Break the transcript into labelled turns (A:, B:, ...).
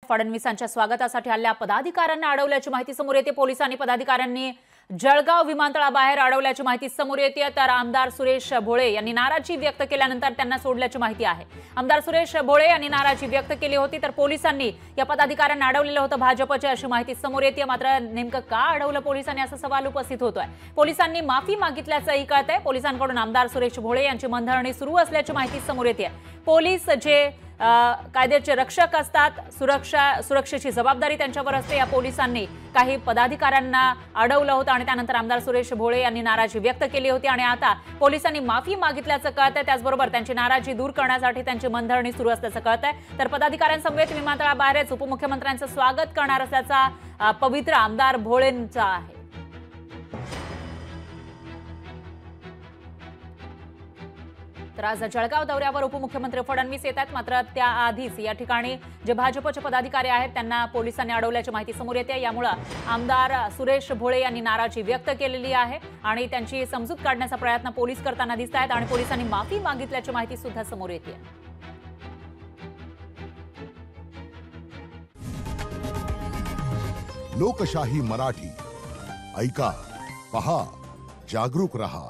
A: फडणवीसांच्या स्वागतासाठी आलेल्या पदाधिकाऱ्यांना अडवल्याची माहिती समोर येते। पोलिसांनी पदाधिकाऱ्यांनी जळगाव विमानतळाबाहेर अडवल्याची माहिती समोर येते। तर आमदार सुरेश भोळे यांनी नाराजी व्यक्त केल्यानंतर त्यांना सोडल्याची माहिती आहे। आमदार सुरेश भोळे यांनी नाराजी व्यक्त केली होती, तर पोलिसांनी या पदाधिकाऱ्यांना अडवलेलं होतं भाजपचे, अशी माहिती समोर येते। मात्र नेमकं का अडवलं पोलिसांनी असा सवाल उपस्थित होतोय। पोलिसांनी माफी मागितल्याचंही कळतंय। पोलिसांकडून आमदार सुरेश भोळे यांची मनधरणी सुरू असल्याची माहिती समोर येते। पोलीस जे कायद्याचे रक्षक असतात, सुरक्षेची जबाबदारी त्यांच्यावर असते। या पोलिसांनी काही पदाधिकाऱ्यांना अडवलं होतं आणि त्यानंतर आमदार सुरेश भोळे यांनी नाराजी व्यक्त केली होती आणि आता पोलिसांनी माफी मागितल्याचं कळतंय। त्याचबरोबर त्यांची नाराजी दूर करण्यासाठी त्यांची मनधरणी सुरू असल्याचं कळतंय। तर पदाधिकाऱ्यांसमवेत विमानतळाबाहेरच उपमुख्यमंत्र्यांचं स्वागत करणार असल्याचा पवित्रा आमदार भोळेंचा आहे। तर आज जळगाव दौऱ्यावर उपमुख्यमंत्री फडणवीस येत आहेत। मात्र त्याआधीच या ठिकाणी जे भाजपचे पदाधिकारी आहेत त्यांना पोलिसांनी अडवल्याची माहिती समोर येते। यामुळे आमदार सुरेश भोळे यांनी नाराजी व्यक्त केलेली आहे आणि त्यांची समजूत काढण्याचा प्रयत्न पोलीस करताना दिसत आहेत आणि पोलिसांनी माफी मागितल्याची माहिती सुद्धा समोर येते।
B: लोकशाही मराठी ऐका, पहा, जागरूक रहा।